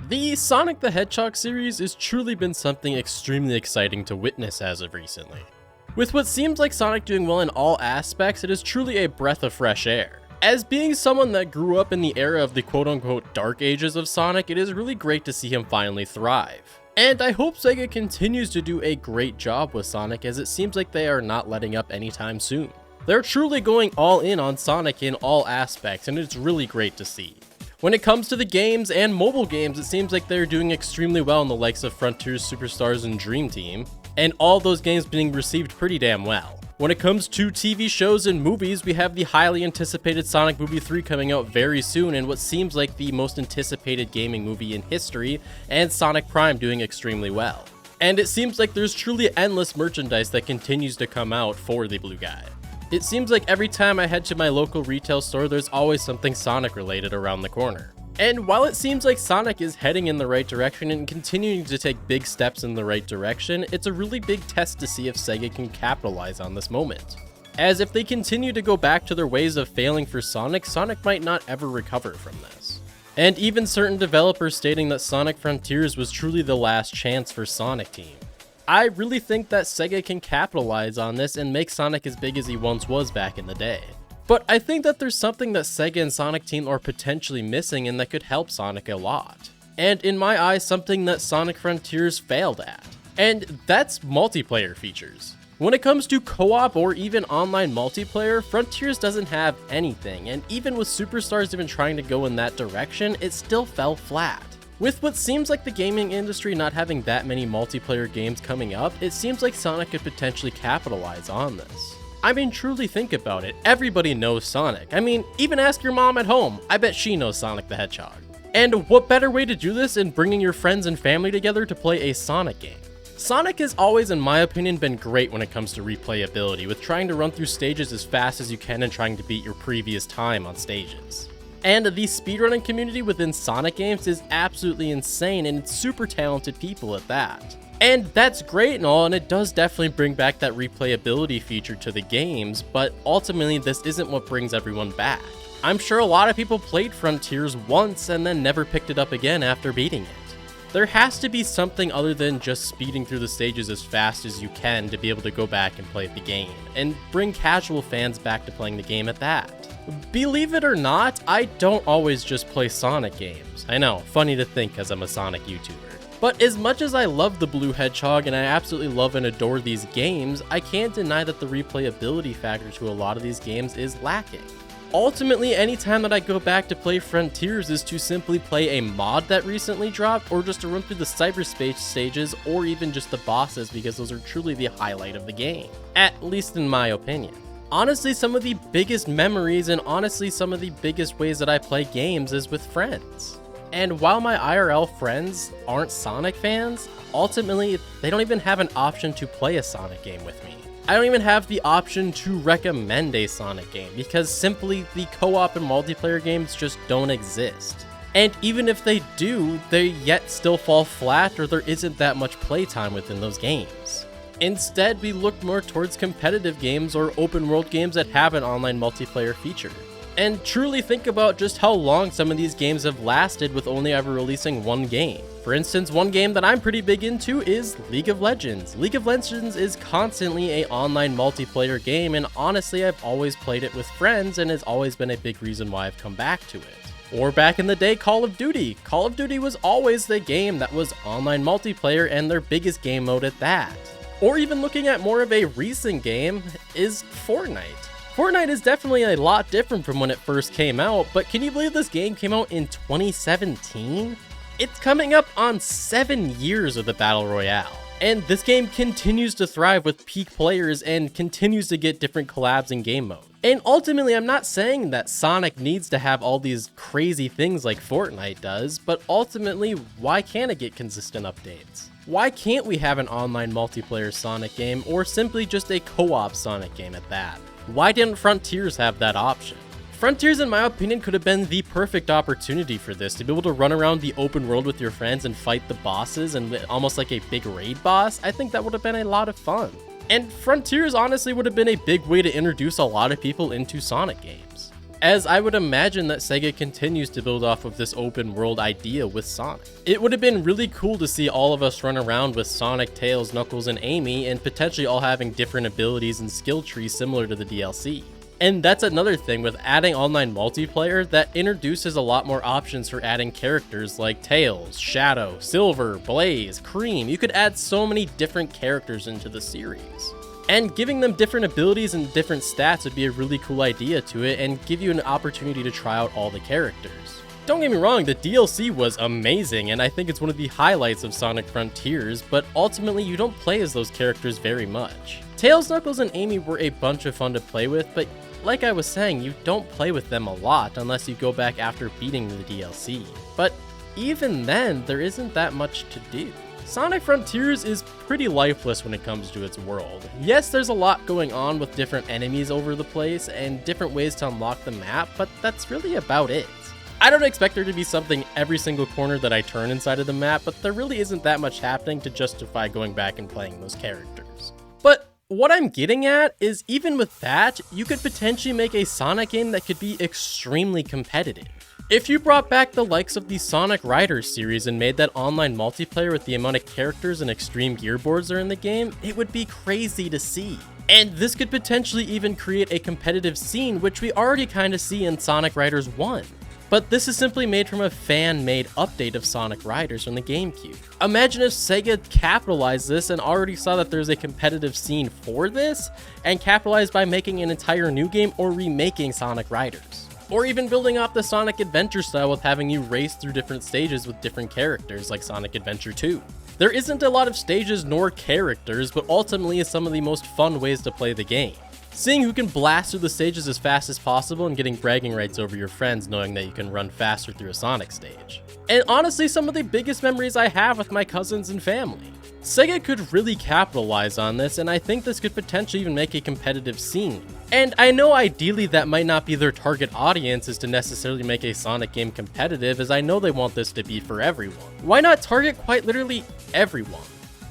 The Sonic the Hedgehog series has truly been something extremely exciting to witness as of recently. With what seems like Sonic doing well in all aspects, it is truly a breath of fresh air. As being someone that grew up in the era of the quote-unquote dark ages of Sonic, it is really great to see him finally thrive. And I hope Sega continues to do a great job with Sonic, as it seems like they are not letting up anytime soon. They're truly going all in on Sonic in all aspects, and it's really great to see. When it comes to the games and mobile games, it seems like they're doing extremely well in the likes of Frontiers, Superstars, and Dream Team, and all those games being received pretty damn well. When it comes to TV shows and movies, we have the highly anticipated Sonic Movie 3 coming out very soon, and what seems like the most anticipated gaming movie in history, and Sonic Prime doing extremely well. And it seems like there's truly endless merchandise that continues to come out for the Blue Guy. It seems like every time I head to my local retail store, there's always something Sonic related around the corner. And while it seems like Sonic is heading in the right direction and continuing to take big steps in the right direction, it's a really big test to see if Sega can capitalize on this moment. As if they continue to go back to their ways of failing for Sonic, Sonic might not ever recover from this. And even certain developers stating that Sonic Frontiers was truly the last chance for Sonic Team. I really think that Sega can capitalize on this and make Sonic as big as he once was back in the day. But I think that there's something that Sega and Sonic Team are potentially missing and that could help Sonic a lot. And in my eyes, something that Sonic Frontiers failed at. And that's multiplayer features. When it comes to co-op or even online multiplayer, Frontiers doesn't have anything, and even with Superstars even trying to go in that direction, it still fell flat. With what seems like the gaming industry not having that many multiplayer games coming up, it seems like Sonic could potentially capitalize on this. I mean, truly think about it, everybody knows Sonic. I mean, even ask your mom at home, I bet she knows Sonic the Hedgehog. And what better way to do this than bringing your friends and family together to play a Sonic game? Sonic has always, in my opinion, been great when it comes to replayability, with trying to run through stages as fast as you can and trying to beat your previous time on stages. And the speedrunning community within Sonic games is absolutely insane, and it's super talented people at that. And that's great and all, and it does definitely bring back that replayability feature to the games, but ultimately this isn't what brings everyone back. I'm sure a lot of people played Frontiers once and then never picked it up again after beating it. There has to be something other than just speeding through the stages as fast as you can to be able to go back and play the game, and bring casual fans back to playing the game at that. Believe it or not, I don't always just play Sonic games. I know, funny to think as I'm a Sonic YouTuber. But as much as I love the Blue Hedgehog and I absolutely love and adore these games, I can't deny that the replayability factor to a lot of these games is lacking. Ultimately, anytime that I go back to play Frontiers is to simply play a mod that recently dropped, or just to run through the cyberspace stages, or even just the bosses, because those are truly the highlight of the game. At least in my opinion. Honestly, some of the biggest memories and honestly some of the biggest ways that I play games is with friends. And while my IRL friends aren't Sonic fans, ultimately they don't even have an option to play a Sonic game with me. I don't even have the option to recommend a Sonic game because simply the co-op and multiplayer games just don't exist. And even if they do, they yet still fall flat, or there isn't that much playtime within those games. Instead, we look more towards competitive games or open world games that have an online multiplayer feature. And truly think about just how long some of these games have lasted with only ever releasing one game. For instance, one game that I'm pretty big into is League of Legends. League of Legends is constantly an online multiplayer game, and honestly I've always played it with friends and has always been a big reason why I've come back to it. Or back in the day, Call of Duty. Call of Duty was always the game that was online multiplayer and their biggest game mode at that. Or even looking at more of a recent game is Fortnite. Fortnite is definitely a lot different from when it first came out, but can you believe this game came out in 2017? It's coming up on 7 years of the Battle Royale. And this game continues to thrive with peak players and continues to get different collabs in game mode. And ultimately, I'm not saying that Sonic needs to have all these crazy things like Fortnite does, but ultimately, why can't it get consistent updates? Why can't we have an online multiplayer Sonic game, or simply just a co-op Sonic game at that? Why didn't Frontiers have that option? Frontiers, in my opinion, could have been the perfect opportunity for this, to be able to run around the open world with your friends and fight the bosses and almost like a big raid boss. I think that would have been a lot of fun. And Frontiers honestly would have been a big way to introduce a lot of people into Sonic games. as I would imagine that Sega continues to build off of this open world idea with Sonic. It would have been really cool to see all of us run around with Sonic, Tails, Knuckles, and Amy, and potentially all having different abilities and skill trees similar to the DLC. And that's another thing with adding online multiplayer that introduces a lot more options for adding characters like Tails, Shadow, Silver, Blaze, Cream. You could add so many different characters into the series. And giving them different abilities and different stats would be a really cool idea to it and give you an opportunity to try out all the characters. Don't get me wrong, the DLC was amazing and I think it's one of the highlights of Sonic Frontiers, but ultimately you don't play as those characters very much. Tails, Knuckles, and Amy were a bunch of fun to play with, but like I was saying, you don't play with them a lot unless you go back after beating the DLC. But even then, there isn't that much to do. Sonic Frontiers is pretty lifeless when it comes to its world. Yes, there's a lot going on with different enemies over the place and different ways to unlock the map, but that's really about it. I don't expect there to be something every single corner that I turn inside of the map, but there really isn't that much happening to justify going back and playing those characters. But what I'm getting at is even with that, you could potentially make a Sonic game that could be extremely competitive. If you brought back the likes of the Sonic Riders series and made that online multiplayer with the amount of characters and extreme gearboards that are in the game, it would be crazy to see. And this could potentially even create a competitive scene, which we already kind of see in Sonic Riders 1. But this is simply made from a fan-made update of Sonic Riders from the GameCube. Imagine if Sega capitalized this and already saw that there's a competitive scene for this, and capitalized by making an entire new game or remaking Sonic Riders. Or even building off the Sonic Adventure style with having you race through different stages with different characters like Sonic Adventure 2. There isn't a lot of stages nor characters, but ultimately is some of the most fun ways to play the game. Seeing who can blast through the stages as fast as possible and getting bragging rights over your friends knowing that you can run faster through a Sonic stage. And honestly, some of the biggest memories I have with my cousins and family. Sega could really capitalize on this, and I think this could potentially even make a competitive scene. And I know ideally that might not be their target audience is to necessarily make a Sonic game competitive, as I know they want this to be for everyone. Why not target quite literally everyone?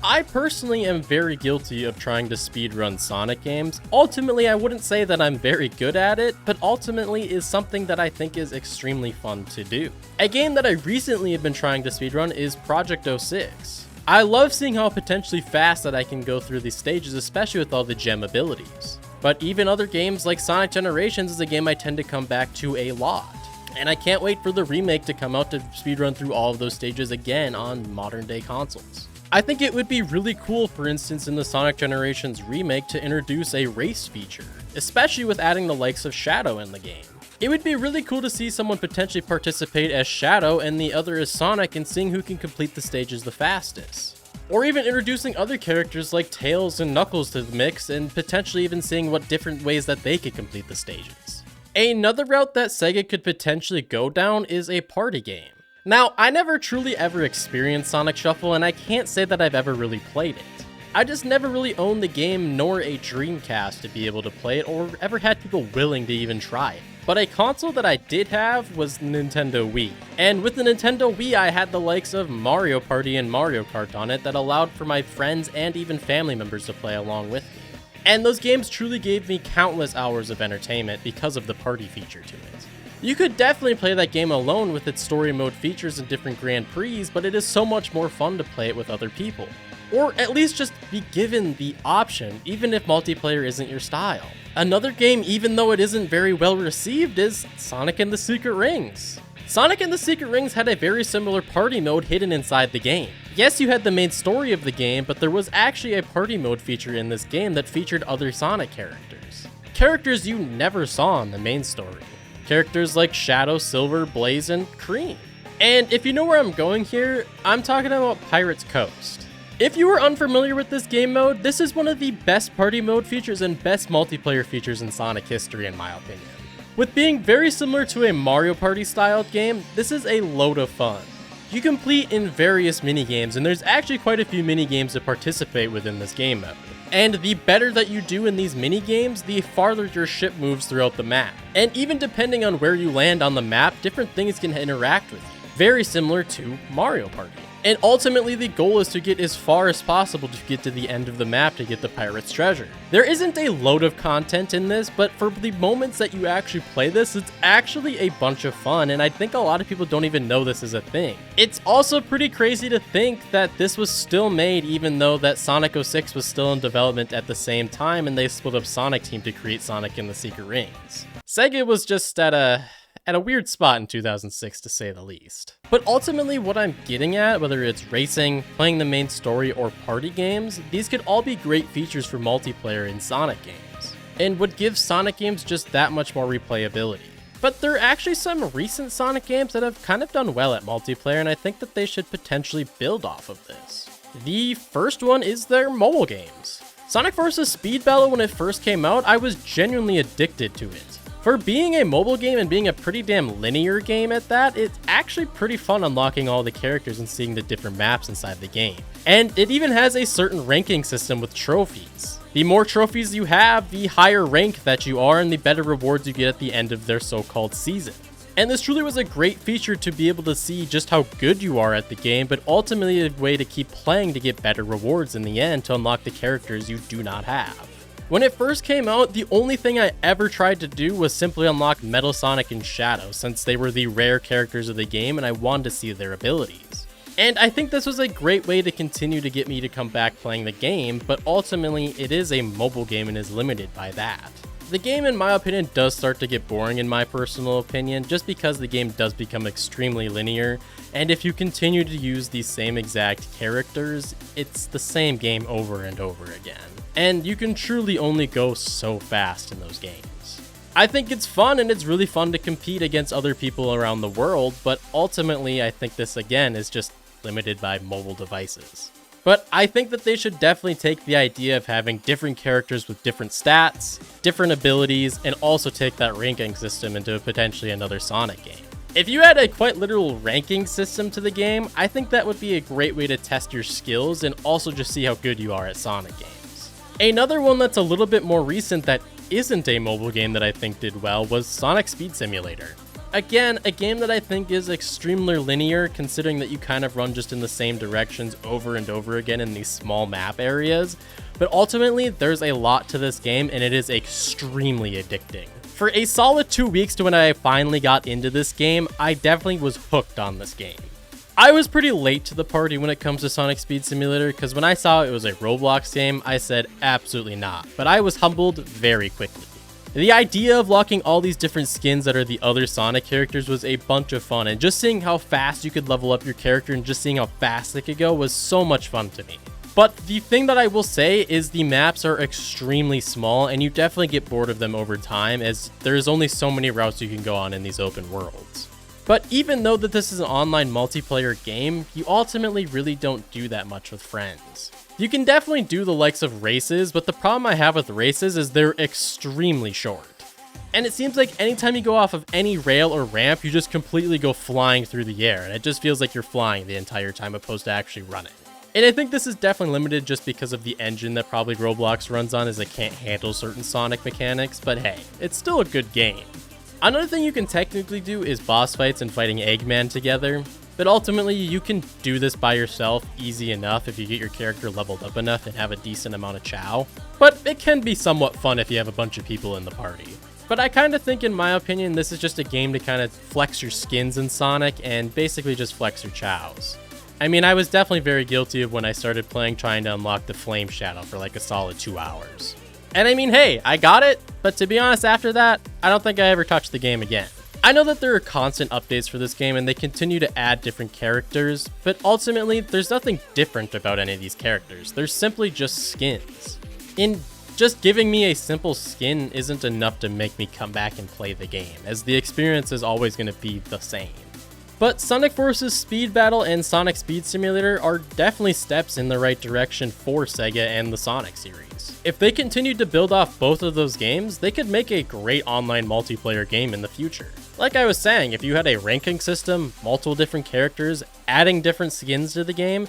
I personally am very guilty of trying to speedrun Sonic games. Ultimately, I wouldn't say that I'm very good at it, but ultimately is something that I think is extremely fun to do. A game that I recently have been trying to speedrun is Project 06. I love seeing how potentially fast that I can go through these stages, especially with all the gem abilities. But even other games like Sonic Generations is a game I tend to come back to a lot. And I can't wait for the remake to come out to speedrun through all of those stages again on modern day consoles. I think it would be really cool, for instance, in the Sonic Generations remake to introduce a race feature, especially with adding the likes of Shadow in the game. It would be really cool to see someone potentially participate as Shadow and the other as Sonic and seeing who can complete the stages the fastest. Or even introducing other characters like Tails and Knuckles to the mix and potentially even seeing what different ways that they could complete the stages. Another route that Sega could potentially go down is a party game. Now, I never truly ever experienced Sonic Shuffle, and I can't say that I've ever really played it. I just never really owned the game nor a Dreamcast to be able to play it or ever had people willing to even try it. But a console that I did have was Nintendo Wii. And with the Nintendo Wii, I had the likes of Mario Party and Mario Kart on it that allowed for my friends and even family members to play along with me. And those games truly gave me countless hours of entertainment because of the party feature to it. You could definitely play that game alone with its story mode features and different Grand Prix, but it is so much more fun to play it with other people. Or at least just be given the option, even if multiplayer isn't your style. Another game, even though it isn't very well received, is Sonic and the Secret Rings. Sonic and the Secret Rings had a very similar party mode hidden inside the game. Yes, you had the main story of the game, but there was actually a party mode feature in this game that featured other Sonic characters. Characters you never saw in the main story. Characters like Shadow, Silver, Blaze, and Cream. And if you know where I'm going here, I'm talking about Pirate's Coast. If you are unfamiliar with this game mode, this is one of the best party mode features and best multiplayer features in Sonic history in my opinion. With being very similar to a Mario Party styled game, this is a load of fun. You complete in various minigames, and there's actually quite a few minigames to participate within this game mode. And the better that you do in these minigames, the farther your ship moves throughout the map. And even depending on where you land on the map, different things can interact with you. Very similar to Mario Party. And ultimately the goal is to get as far as possible to get to the end of the map to get the pirate's treasure. There isn't a load of content in this, but for the moments that you actually play this, it's actually a bunch of fun, and I think a lot of people don't even know this is a thing. It's also pretty crazy to think that this was still made even though that Sonic 06 was still in development at the same time and they split up Sonic Team to create Sonic and the Secret Rings. Sega was just at a weird spot in 2006 to say the least. But ultimately what I'm getting at, whether it's racing, playing the main story, or party games, these could all be great features for multiplayer in Sonic games, and would give Sonic games just that much more replayability. But there are actually some recent Sonic games that have kind of done well at multiplayer, and I think that they should potentially build off of this. The first one is their mobile games. Sonic Forces Speed Battle, when it first came out, I was genuinely addicted to it. For being a mobile game and being a pretty damn linear game at that, it's actually pretty fun unlocking all the characters and seeing the different maps inside the game. And it even has a certain ranking system with trophies. The more trophies you have, the higher rank that you are and the better rewards you get at the end of their so-called season. And this truly was a great feature to be able to see just how good you are at the game, but ultimately a way to keep playing to get better rewards in the end to unlock the characters you do not have. When it first came out, the only thing I ever tried to do was simply unlock Metal Sonic and Shadow, since they were the rare characters of the game and I wanted to see their abilities. And I think this was a great way to continue to get me to come back playing the game, but ultimately it is a mobile game and is limited by that. The game, in my opinion, does start to get boring in my personal opinion, just because the game does become extremely linear, and if you continue to use these same exact characters, it's the same game over and over again. And you can truly only go so fast in those games. I think it's fun, and it's really fun to compete against other people around the world, but ultimately I think this again is just limited by mobile devices. But I think that they should definitely take the idea of having different characters with different stats, different abilities, and also take that ranking system into potentially another Sonic game. If you add a quite literal ranking system to the game, I think that would be a great way to test your skills and also just see how good you are at Sonic games. Another one that's a little bit more recent that isn't a mobile game that I think did well was Sonic Speed Simulator. Again, a game that I think is extremely linear, considering that you kind of run just in the same directions over and over again in these small map areas, but ultimately there's a lot to this game and it is extremely addicting. For a solid 2 weeks to when I finally got into this game, I definitely was hooked on this game. I was pretty late to the party when it comes to Sonic Speed Simulator, because when I saw it was a Roblox game, I said absolutely not, but I was humbled very quickly. The idea of locking all these different skins that are the other Sonic characters was a bunch of fun, and just seeing how fast you could level up your character and just seeing how fast it could go was so much fun to me. But the thing that I will say is the maps are extremely small, and you definitely get bored of them over time, as there's only so many routes you can go on in these open worlds. But even though that this is an online multiplayer game, you ultimately really don't do that much with friends. You can definitely do the likes of races, but the problem I have with races is they're extremely short. And it seems like anytime you go off of any rail or ramp, you just completely go flying through the air, and it just feels like you're flying the entire time opposed to actually running. And I think this is definitely limited just because of the engine that probably Roblox runs on, as it can't handle certain Sonic mechanics, but hey, it's still a good game. Another thing you can technically do is boss fights and fighting Eggman together, but ultimately you can do this by yourself easy enough if you get your character leveled up enough and have a decent amount of chow, but it can be somewhat fun if you have a bunch of people in the party. But I kind of think, in my opinion, this is just a game to kind of flex your skins in Sonic and basically just flex your chows. I mean, I was definitely very guilty of when I started playing trying to unlock the Flame Shadow for like a solid 2 hours. And I mean, hey, I got it, but to be honest, after that, I don't think I ever touched the game again. I know that there are constant updates for this game and they continue to add different characters, but ultimately, there's nothing different about any of these characters. They're simply just skins. And just giving me a simple skin isn't enough to make me come back and play the game, as the experience is always going to be the same. But Sonic Forces Speed Battle and Sonic Speed Simulator are definitely steps in the right direction for Sega and the Sonic series. If they continued to build off both of those games, they could make a great online multiplayer game in the future. Like I was saying, if you had a ranking system, multiple different characters, adding different skins to the game,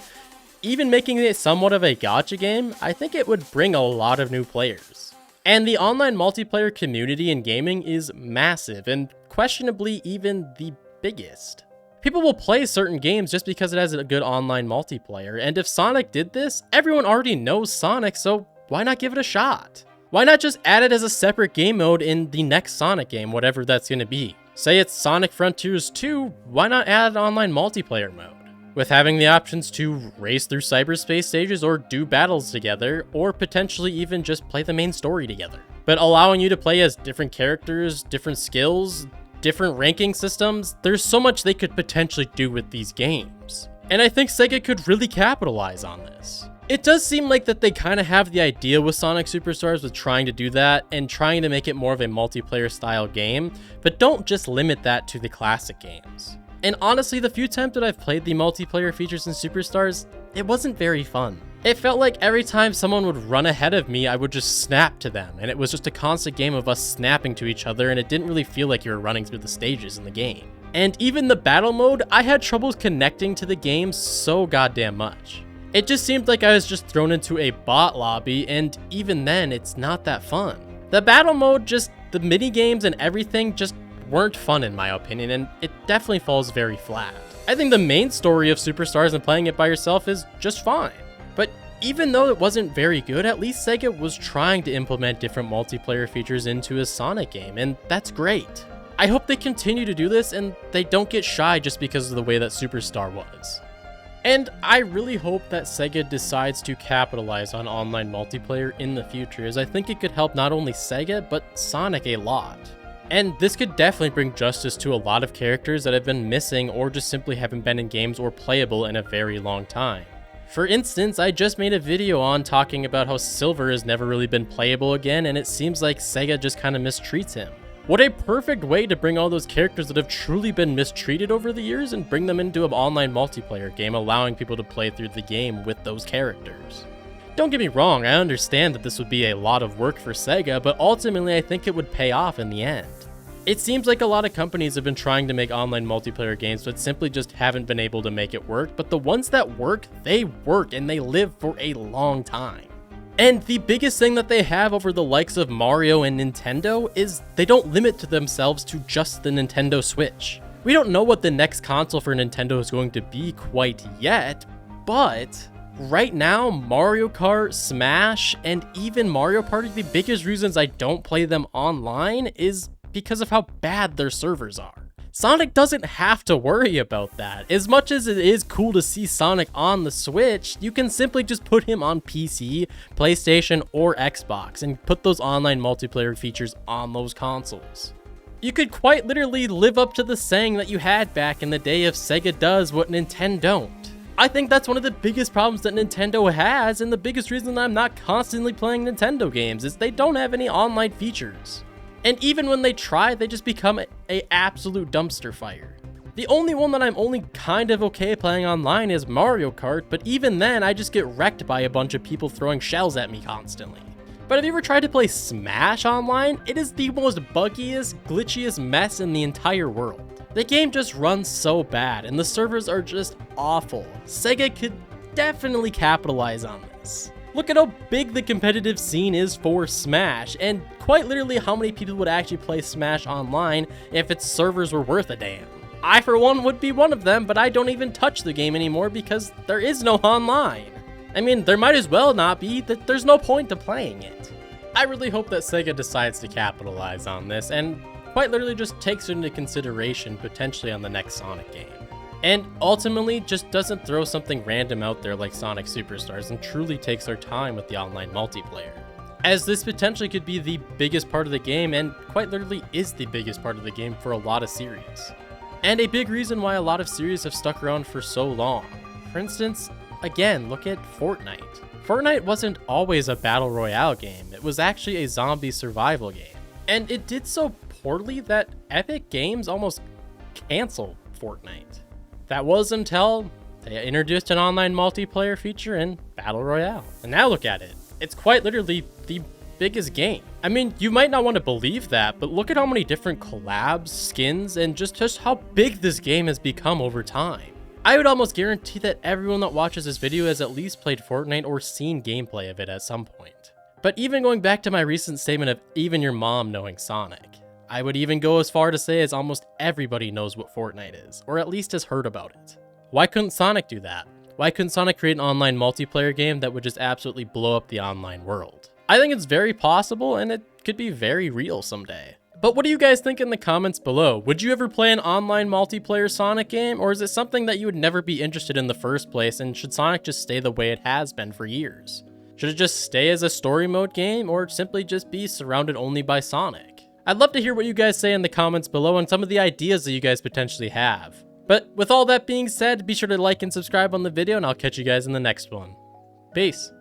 even making it somewhat of a gacha game, I think it would bring a lot of new players. And the online multiplayer community in gaming is massive and questionably even the biggest. People will play certain games just because it has a good online multiplayer, and if Sonic did this, everyone already knows Sonic, so why not give it a shot? Why not just add it as a separate game mode in the next Sonic game, whatever that's gonna be? Say it's Sonic Frontiers 2, why not add an online multiplayer mode? With having the options to race through cyberspace stages or do battles together, or potentially even just play the main story together. But allowing you to play as different characters, different skills, different ranking systems, there's so much they could potentially do with these games. And I think Sega could really capitalize on this. It does seem like that they kind of have the idea with Sonic Superstars with trying to do that and trying to make it more of a multiplayer style game, but don't just limit that to the classic games. And honestly, the few times that I've played the multiplayer features in Superstars, it wasn't very fun. It felt like every time someone would run ahead of me, I would just snap to them, and it was just a constant game of us snapping to each other, and it didn't really feel like you were running through the stages in the game. And even the battle mode, I had trouble connecting to the game so goddamn much. It just seemed like I was just thrown into a bot lobby, and even then, it's not that fun. The battle mode, the mini games and everything just weren't fun in my opinion, and it definitely falls very flat. I think the main story of Superstars and playing it by yourself is just fine. But even though it wasn't very good, at least Sega was trying to implement different multiplayer features into a Sonic game, and that's great. I hope they continue to do this and they don't get shy just because of the way that Superstar was. And I really hope that Sega decides to capitalize on online multiplayer in the future, as I think it could help not only Sega, but Sonic a lot. And this could definitely bring justice to a lot of characters that have been missing or just simply haven't been in games or playable in a very long time. For instance, I just made a video on talking about how Silver has never really been playable again, and it seems like Sega just kind of mistreats him. What a perfect way to bring all those characters that have truly been mistreated over the years and bring them into an online multiplayer game, allowing people to play through the game with those characters. Don't get me wrong, I understand that this would be a lot of work for Sega, but ultimately I think it would pay off in the end. It seems like a lot of companies have been trying to make online multiplayer games, but simply just haven't been able to make it work, but the ones that work, they work and they live for a long time. And the biggest thing that they have over the likes of Mario and Nintendo is they don't limit to themselves to just the Nintendo Switch. We don't know what the next console for Nintendo is going to be quite yet, but right now, Mario Kart, Smash, and even Mario Party, the biggest reasons I don't play them online is because of how bad their servers are. Sonic doesn't have to worry about that. As much as it is cool to see Sonic on the Switch, you can simply just put him on PC, PlayStation, or Xbox and put those online multiplayer features on those consoles. You could quite literally live up to the saying that you had back in the day of Sega does what Nintendo don't. I think that's one of the biggest problems that Nintendo has, and the biggest reason I'm not constantly playing Nintendo games is they don't have any online features. And even when they try, they just become a absolute dumpster fire. The only one that I'm only kind of okay playing online is Mario Kart, but even then I just get wrecked by a bunch of people throwing shells at me constantly. But have you ever tried to play Smash online? It is the most buggiest, glitchiest mess in the entire world. The game just runs so bad and the servers are just awful. Sega could definitely capitalize on this. Look at how big the competitive scene is for Smash, and quite literally how many people would actually play Smash online if its servers were worth a damn. I, for one, would be one of them, but I don't even touch the game anymore because there is no online. I mean, there might as well not be, that there's no point to playing it. I really hope that Sega decides to capitalize on this, and quite literally just takes it into consideration potentially on the next Sonic game. And ultimately just doesn't throw something random out there like Sonic Superstars and truly takes their time with the online multiplayer. As this potentially could be the biggest part of the game, and quite literally is the biggest part of the game for a lot of series. And a big reason why a lot of series have stuck around for so long. For instance, again, look at Fortnite. Fortnite wasn't always a battle royale game, it was actually a zombie survival game. And it did so poorly that Epic Games almost canceled Fortnite. That was until they introduced an online multiplayer feature in Battle Royale. And now look at it. It's quite literally the biggest game. I mean, you might not want to believe that, but look at how many different collabs, skins, and just how big this game has become over time. I would almost guarantee that everyone that watches this video has at least played Fortnite or seen gameplay of it at some point. But even going back to my recent statement of even your mom knowing Sonic, I would even go as far to say as almost everybody knows what Fortnite is, or at least has heard about it. Why couldn't Sonic do that? Why couldn't Sonic create an online multiplayer game that would just absolutely blow up the online world? I think it's very possible, and it could be very real someday. But what do you guys think in the comments below? Would you ever play an online multiplayer Sonic game, or is it something that you would never be interested in the first place, and should Sonic just stay the way it has been for years? Should it just stay as a story mode game, or simply just be surrounded only by Sonic? I'd love to hear what you guys say in the comments below and some of the ideas that you guys potentially have. But with all that being said, be sure to like and subscribe on the video, and I'll catch you guys in the next one. Peace.